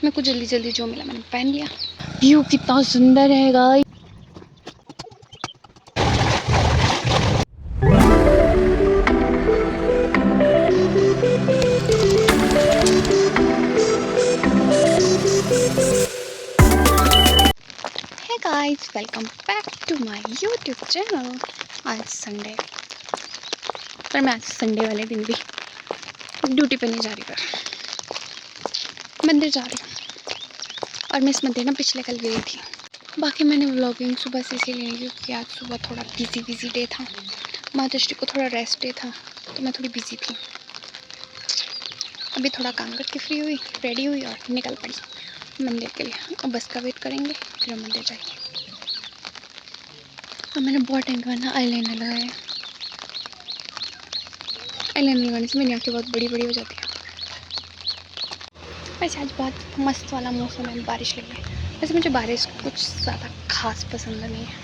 मेरे को जल्दी जल्दी जो मिला मैंने पहन लिया। व्यू कितना सुंदर है guys. Hey guys, welcome back to my YouTube channel. आज संडे, पर मैं आज संडे वाले दिन भी ड्यूटी पे नहीं जा रही, पर मंदिर जा रही हूँ। और मैं इस मंदिर ना पिछले कल गई थी। बाकी मैंने व्लॉगिंग सुबह से इसीलिए नहीं, क्योंकि आज सुबह थोड़ा बिजी डे था। माताश्री को थोड़ा रेस्ट डे था, तो मैं थोड़ी बिजी थी। अभी थोड़ा काम करके फ्री हुई, रेडी हुई और निकल पड़ी मंदिर के लिए। अब बस का वेट करेंगे, फिर हम मंदिर जाएंगे। और मैंने बहुत टाइम के बाद ना आईलाइनर लगाया। आईलाइनर लगाने से मेरी आँखें बहुत बड़ी बड़ी हो जाती है। वैसे आज बहुत मस्त वाला मौसम है, बारिश लगी है। वैसे मुझे बारिश कुछ ज़्यादा खास पसंद नहीं है।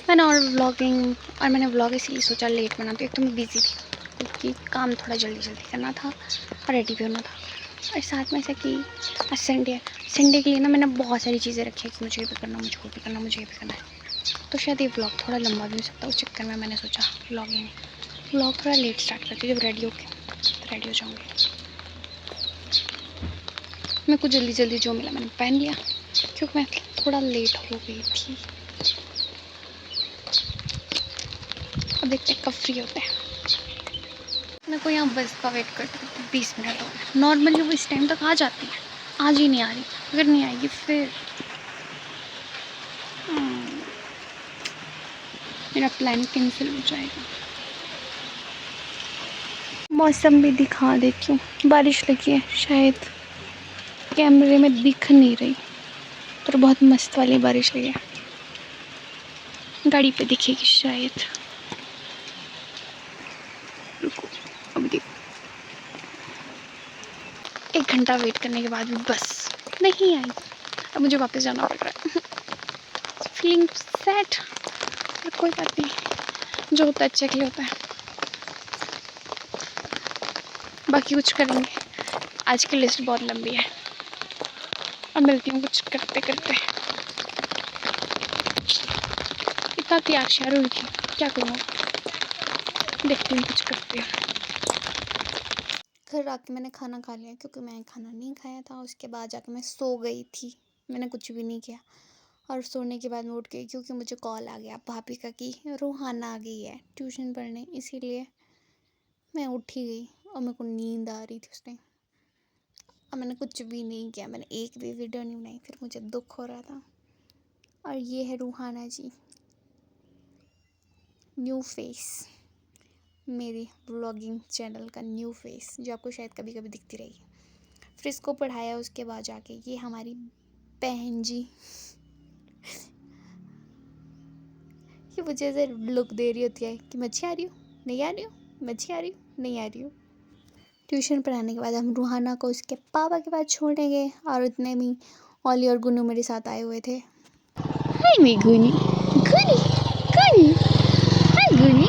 मैंने व्लॉग इसलिए सोचा लेट बनाती हूँ। एक तो मैं बिज़ी थी, क्योंकि काम थोड़ा जल्दी करना था और रेडी भी होना था। और साथ में ऐसा कि आज संडे है। संडे के लिए ना मैंने बहुत सारी चीज़ें रखी है कि मुझे ये भी करना, मुझे वो भी करना, मुझे ये भी करना है। तो शायद ये व्लॉग थोड़ा लंबा भी हो सकता है। उस चक्कर में मैंने सोचा व्लॉग थोड़ा लेट स्टार्ट करती हूँ। जब रेडी हो जाऊँगी। मेरे को जल्दी जल्दी जो मिला मैंने पहन लिया, क्योंकि मैं थोड़ा लेट हो गई थी। अब देखते हैं कब फ्री होते हैं। मैं को यहाँ बस का वेट करती हूँ, 20 मिनट हो गए। नॉर्मली वो इस टाइम तक आ जाती है, आज ही नहीं आ रही। अगर नहीं आएगी फिर मेरा प्लान कैंसिल हो जाएगा। मौसम भी दिखा देती हूँ, बारिश लगी है। शायद कैमरे में दिख नहीं रही, पर बहुत मस्त वाली बारिश लगी है। गाड़ी पे दिखेगी शायद। रुको, अभी देखो। 1 घंटा वेट करने के बाद भी बस नहीं आई। अब मुझे वापस जाना पड़ रहा है। फीलिंग सैड, पर कोई बात नहीं, जो होता है अच्छा के लिए होता है। बाकी कुछ करेंगे। आज की लिस्ट बहुत लंबी है और मिलती हूँ कुछ करते करते। इतना तैयार श्यार हुई थी, क्या करूँ, देखती हूँ कुछ करते हैं। घर आके मैंने खाना खा लिया, क्योंकि मैं खाना नहीं खाया था। उसके बाद जाके मैं सो गई थी, मैंने कुछ भी नहीं किया। और सोने के बाद मैं उठ गई, क्योंकि मुझे कॉल आ गया भाभी का कि रूहाना आ गई है ट्यूशन पढ़ने। इसीलिए मैं उठ ही गई और मेरे को नींद आ रही थी उस टाइम। और मैंने कुछ भी नहीं किया, मैंने एक भी वीडियो नहीं बनाई। फिर मुझे दुख हो रहा था। और ये है रूहाना जी, न्यू फेस, मेरी व्लॉगिंग चैनल का न्यू फेस, जो आपको शायद कभी कभी दिखती रहेगी। फिर इसको पढ़ाया, उसके बाद जाके ये हमारी बहन जी, ये मुझे ऐसे लुक दे रही होती है कि मच्छी आ रही हूँ, नहीं आ रही हूँ, मच्छी आ रही हूँ, नहीं आ रही हूँ। ट्यूशन पढ़ाने के बाद हम रूहाना को उसके पापा के पास छोड़ने गए, और उतने में ओली और गुनू मेरे साथ आए हुए थे। हाय मी गुनी, गुनी, गुनी, हाय गुनी।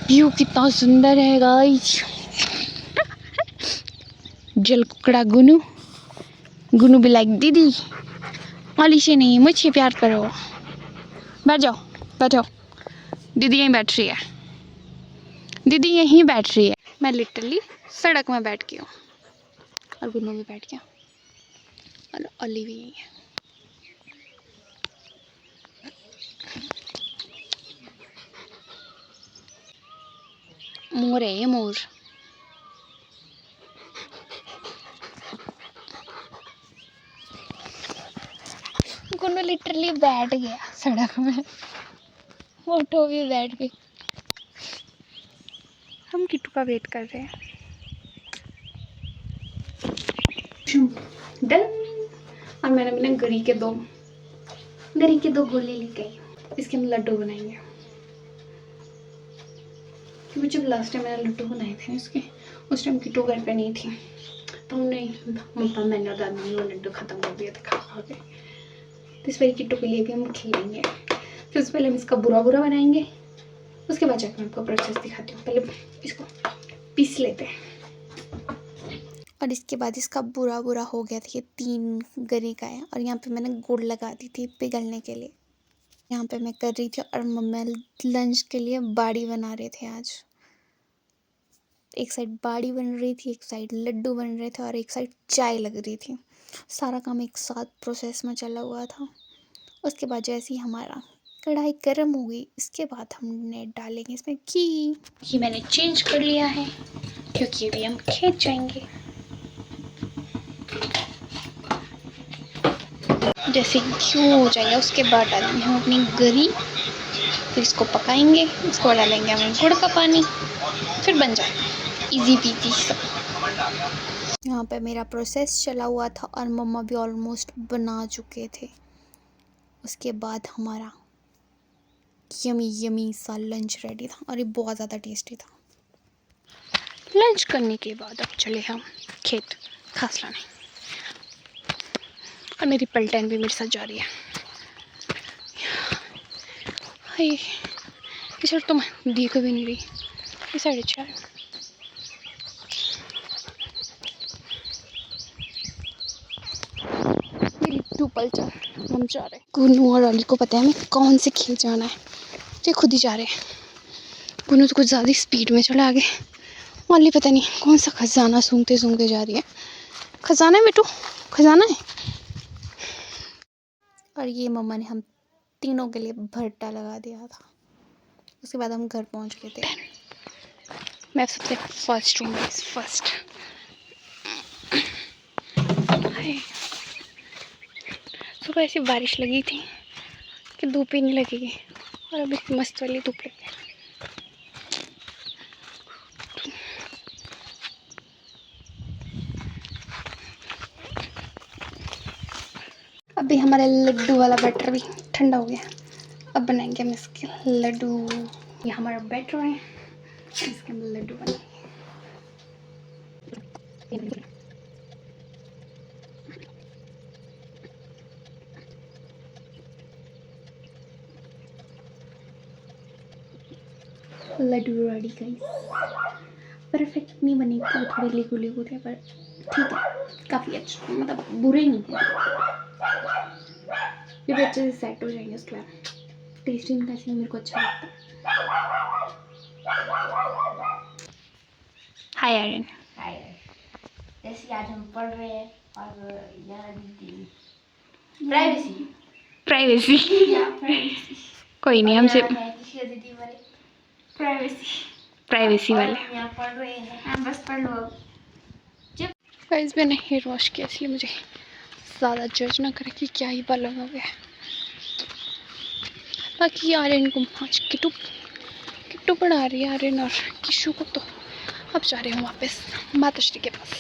व्यू कितना सुंदर है गाइस। जल कुकड़ा गुनू, गुनू भी लाइक दीदी, ओली से नहीं मुझसे प्यार करो। बैठ जाओ, बैठो, दीदी यहीं बैठ रही है, दीदी यहीं बैठ रही है। मैं लिटरली सड़क में बैठ गई हूँ, और गुन्नू भी बैठ गया, और ओली भी यहीं है। मोर है ये, मोर। गुन्नू लिटरली बैठ गया सड़क में, ऑटो भी बैठ गई। हम किट्टू का वेट कर रहे हैं। डन। और मैंने अपने गरी के दो गोले लेके आई। इसके हम लड्डू बनाएंगे, क्योंकि जब लास्ट टाइम मैंने लड्डू बनाए थे इसके, उस टाइम किट्टू घर पे नहीं थी, तो हमने मैंने और दादी ने वो लड्डू ख़त्म कर दिया थे खा के। तो इस बारी किट्टू के लिए भी हम खेलेंगे। फिर उससे पहले हम इसका बुरा बुरा बनाएंगे, उसके बाद जाकर मैं आपको प्रोसेस दिखाती हूँ। पहले इसको पीस लेते हैं और इसके बाद इसका बुरा बुरा हो गया था। ये 3 गरी का है और यहाँ पे मैंने गुड़ लगा दी थी पिघलने के लिए। यहाँ पे मैं कर रही थी और मम्मा लंच के लिए बाड़ी बना रहे थे आज। एक साइड बाड़ी बन रही थी, एक साइड लड्डू बन रहे थे और एक साइड चाय लग रही थी। सारा काम एक साथ प्रोसेस में चला हुआ था। उसके बाद जैसे ही हमारा कढ़ाई गर्म हो गई, इसके बाद हमने डालेंगे इसमें घी मैंने चेंज कर लिया है क्योंकि अभी हम खेत जाएंगे। जैसे घी हो जाएगा उसके बाद डालेंगे हम अपनी गरी, फिर इसको पकाएंगे। उसको डालेंगे हम गुड़ का पानी, फिर बन जाएगा इजी पीजी सब। यहाँ पे मेरा प्रोसेस चला हुआ था और मम्मा भी ऑलमोस्ट बना चुके थे। उसके बाद हमारा यमी यमी सा लंच रेडी था और ये बहुत ज़्यादा टेस्टी था। लंच करने के बाद अब चले हम खेत घास लाने और मेरी पलटन भी मेरे साथ जा रही है। हाय इस साइड तो मैं देख भी नहीं रही, इस साइड अच्छा है। मेरी 2 पलटन हम जा रहे हैं। गुनू और अली को पता है हमें कौन से खेत जाना है, तो खुद ही जा रहे हैं। गुनू तो कुछ ज़्यादा स्पीड में चला आगे, अली पता नहीं कौन सा खजाना सूंघते सूंघते जा रही है। खजाना है बेटू, खजाना है। और ये मम्मा ने हम तीनों के लिए भट्टा लगा दिया था। उसके बाद हम घर पहुंच गए थे। मैं सबसे फर्स्ट हूँ, फर्स्ट। सुबह ऐसी बारिश लगी थी कि धूप ही नहीं लगेगी और अभी मस्त वाली धूप लगी है। अभी हमारा लड्डू वाला बैटर भी ठंडा हो गया। अब बनाएंगे हम इसके लड्डू। ये हमारा बैटर है, इसके अंदर लड्डू बनाएंगे। Laddu ready guys. परफेक्ट नहीं बनी थी, थोड़े लिगू लिगू थे पर ठीक है, काफ़ी अच्छा, मतलब बुरे नहीं थे। ये भी अच्छे से सेट हो जाएंगे उसके बाद। टेस्टिंग का चीज़ मेरे को अच्छा लगता है। हाय आर्यन। हाय। जैसे आज हम पढ़ रहे हैं और यहाँ दीदी प्राइवेसी प्राइवेसी कोई नहीं, हमसे दीदी वाले प्राइवेसी वाले। यहाँ पढ़ रहे हैं, हम बस पढ़ लो अब। गाइस मैंने हेयर वॉश किया इसलिए मुझे ज़्यादा जज ना करे कि क्या ही बालों हो गया। बाकी आर्यन को आज किट्टू पढ़ा रही है आर्यन और किशु को, तो अब जा रहे हैं वापस माताश्री के पास।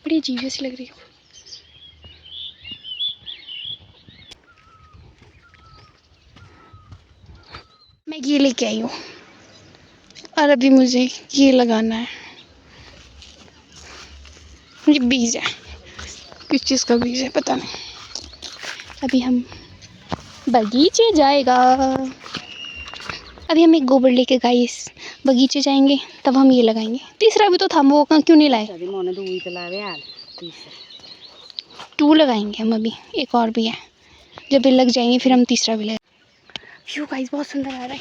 बड़ी अजीब जैसी लग रही है। मैं ये लेके आई हूँ और अभी मुझे ये लगाना है। ये बीज है, किस चीज़ का बीज है पता नहीं। अभी हम बगीचे जाएगा। अभी हम एक गोबर लेके गाइस बगीचे जाएंगे, तब हम ये लगाएंगे। तीसरा भी तो था, वो क्यों नहीं लाए? 2 लगाएंगे हम, अभी एक और भी है। जब ये लग जाएंगे फिर हम तीसरा भी लगाएंगे। व्यू गाइस बहुत सुंदर आ रहा है।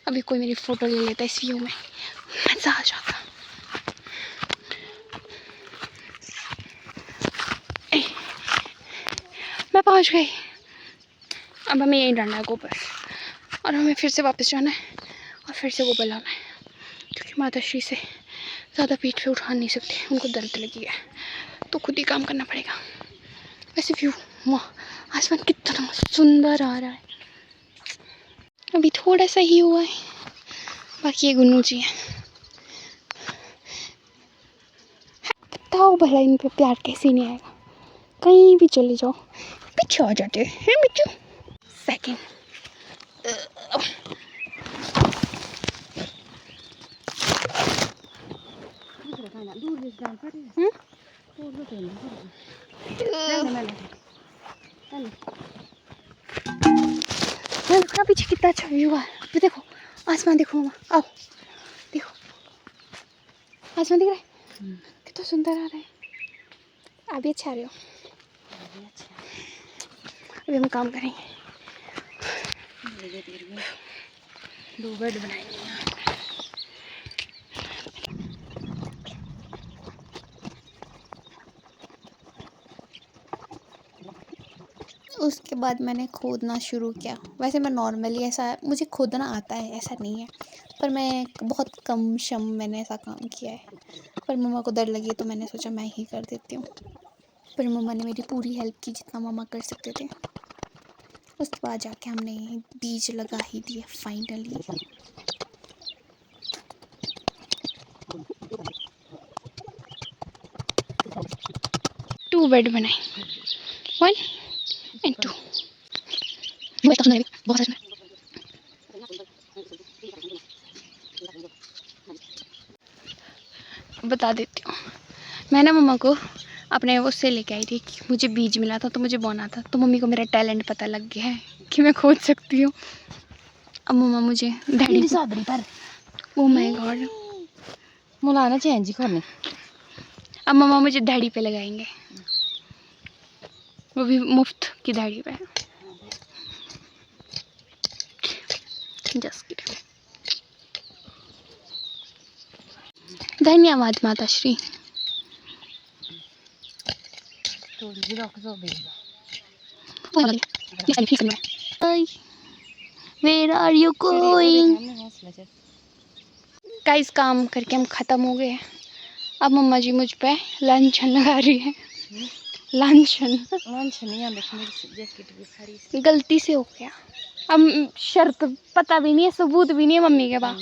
अभी कोई मेरी फ़ोटो ले लेता है इस व्यू में, मज़ा आ जाता। मैं पहुंच गई। अब हमें यहीं डालना है गोबर और हमें फिर से वापस जाना है और फिर से गोबर लाना है, क्योंकि माताश्री से ज़्यादा पीठ पे उठा नहीं सकती, उनको दर्द लगी है, तो खुद ही काम करना पड़ेगा। वैसे व्यू वहाँ आसमान कितना सुंदर आ रहा है। अभी थोड़ा सा ही हुआ है, बाकी ये गुन्नू जी हैं। बताओ भला इन पे प्यार कैसे नहीं आएगा? कहीं भी चले जाओ पीछे आ जाते हैं बिच्छू। सेकेंड देखो पीछे कितना अच्छा व्यू है। ये देखो आसमान, देखो मम्मा, आओ देखो आसमान दिख रहा है कितना सुंदर आ रहा है। आप भी अच्छा आ रहे हो। अभी हम काम करेंगे, 2 बेड बनाएंगे। उसके बाद मैंने खोदना शुरू किया। वैसे मैं नॉर्मली ऐसा मुझे खोदना आता है, ऐसा नहीं है, पर मैं बहुत कम शम मैंने ऐसा काम किया है। पर मम्मा को डर लगी तो मैंने सोचा मैं ही कर देती हूँ। पर मम्मा ने मेरी पूरी हेल्प की जितना मम्मा कर सकते थे। उसके बाद जाके हमने बीज लगा ही दिए फाइनली। 2 बेड बनाए, 1 and 2। बहुत अच्छा। बता देती हूँ, मैं ना मम्मा को अपने उससे लेके आई थी कि मुझे बीज मिला था तो मुझे बोना था, तो मम्मी को मेरा टैलेंट पता लग गया है कि मैं खोद सकती हूँ। अब मम्मा मुझे डैडी सादरी पर ओ माय गॉड, मुलाना चेंज करने। अब मम्मा मुझे दाढ़ी पे लगाएंगे, वो भी मुफ्त की दाढ़ी पे। Just kidding. धन्यवाद माताश्री। थोड़ी सी रख दो बेटा। Where are you going? Guys काम करके हम ख़त्म हो गए हैं। अब मम्मा जी मुझ पे लांछन लगा रही है। लांछन नहीं आंदा मेरी जैकेट भी खड़ी गलती से हो गया। अब शर्त पता भी नहीं है, सबूत भी नहीं है मम्मी के पास।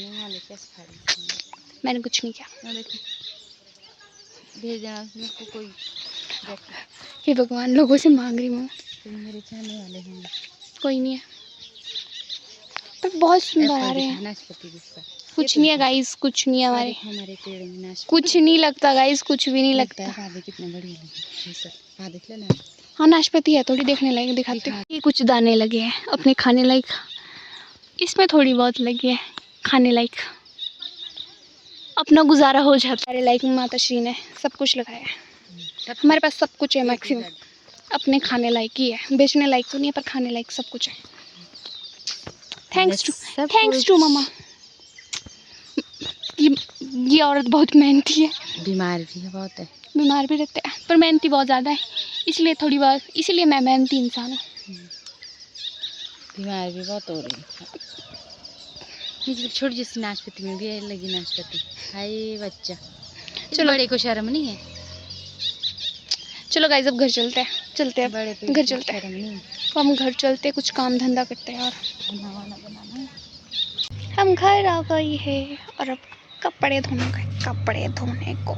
मैंने कुछ नहीं किया। भेज देना उसको कोई जैकेट। हे भगवान, लोगों से मांग रही हूँ। मेरे चाहने वाले हैं। कोई नहीं है, पर बहुत सुंदर आ रहे हैं। नाशपाती कुछ नहीं है गाइस, कुछ नहीं है हमारे पेड़ में नाशपाती। कुछ नहीं लगता गाइस, कुछ भी नहीं लगता। पादे कितने बड़े लगे देख लेना। हाँ नाशपाती है, थोड़ी देखने लायक दिखाती हूँ। ये कुछ दाने लगे हैं अपने खाने लायक, इसमें थोड़ी बहुत लगी है खाने लायक, अपना गुजारा हो जाता है लाइक। माताश्री ने सब कुछ लगाया है, हमारे पास सब कुछ है मैक्सिमम, अपने खाने लायक ही है, बेचने लायक तो नहीं है पर खाने लायक सब कुछ है। थैंक्स टू मम्मा। ये औरत बहुत मेहनती है, बीमार भी है बहुत है, बीमार भी रहते हैं पर मेहनती बहुत ज़्यादा है, इसलिए थोड़ी बहुत, इसीलिए मैं मेहनती इंसान हूँ। बीमार भी बहुत हो रही है। छोटी जैसी नाशपाती में भी लगी नाशपाती। हाय बच्चा, चलो बड़े को शर्म नहीं है। चलो गाइस अब घर चलते हैं, बड़े अब घर चलते हैं। तो हम घर चलते, कुछ काम धंधा करते हैं। और हम घर आ गए हैं और अब कपड़े धोने को।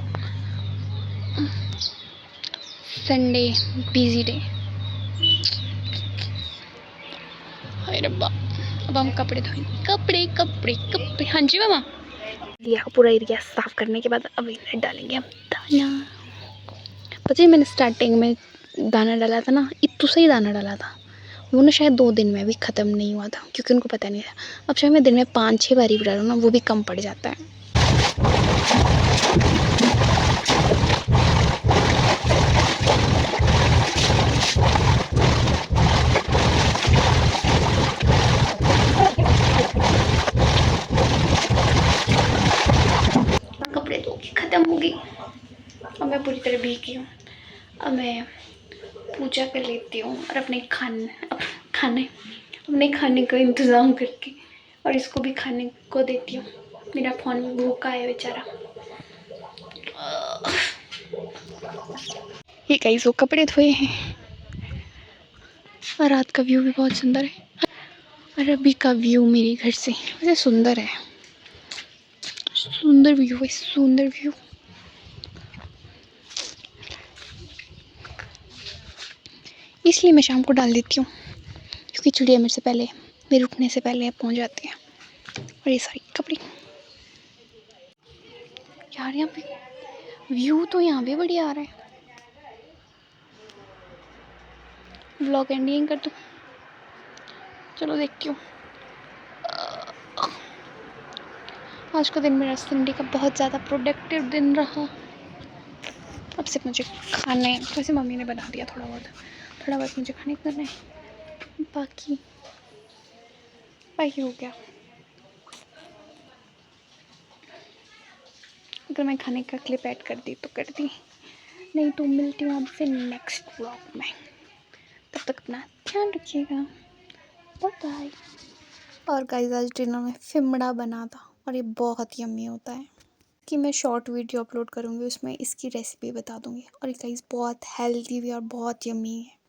Sunday busy day. हाय रब्बा, अब हम कपड़े धोएंगे। कपड़े। हाँ जी मामा। लिया पूरा एरिया साफ करने के बाद अब इधर डालेंगे हम दाना। पता है मैंने स्टार्टिंग में दाना डाला था ना, इतना सही दाना डाला था, वो ना शायद 2 दिन में भी ख़त्म नहीं हुआ था क्योंकि उनको पता नहीं था। अब शायद मैं दिन में 5-6 बारी भी डालूँ ना, वो भी कम पड़ जाता है। कपड़े धो के ख़त्म हो गई, अब मैं पूरी तरह भीगी हूँ। अब मैं पूजा कर लेती हूँ और अपने खाने का इंतज़ाम करके और इसको भी खाने को देती हूँ। मेरा फ़ोन भूखा है बेचारा। ये कई सौ कपड़े धोए हैं और रात का व्यू भी बहुत सुंदर है। और अभी का व्यू मेरे घर से वैसे सुंदर है, सुंदर व्यू। इसलिए मैं शाम को डाल देती हूँ क्योंकि चिड़िया मेरे उठने से पहले पहुँच जाती है। और ये सारी कपड़े यार, यहाँ पे व्यू तो यहाँ भी बढ़िया आ रहा है। व्लॉग एंडिंग कर दूँ? चलो देखती हूँ। आज का दिन मेरा संडे का बहुत ज़्यादा प्रोडक्टिव दिन रहा। अब सिर्फ मुझे खाने, वैसे मम्मी ने बना दिया थोड़ा बहुत मुझे खाने को करना है, बाकी हो गया। अगर मैं खाने का क्लिप ऐड कर दी तो कर दी, नहीं तो मिलती हूँ आपसे नेक्स्ट व्लॉग में। तब तक अपना ध्यान रखिएगा, बाय बाय। और गाइस आज डिनर में फिमड़ा बना था और ये बहुत यम्मी होता है कि मैं शॉर्ट वीडियो अपलोड करूँगी, उसमें इसकी रेसिपी बता दूँगी। और ये गाइस बहुत हेल्दी भी और बहुत यम्मी है।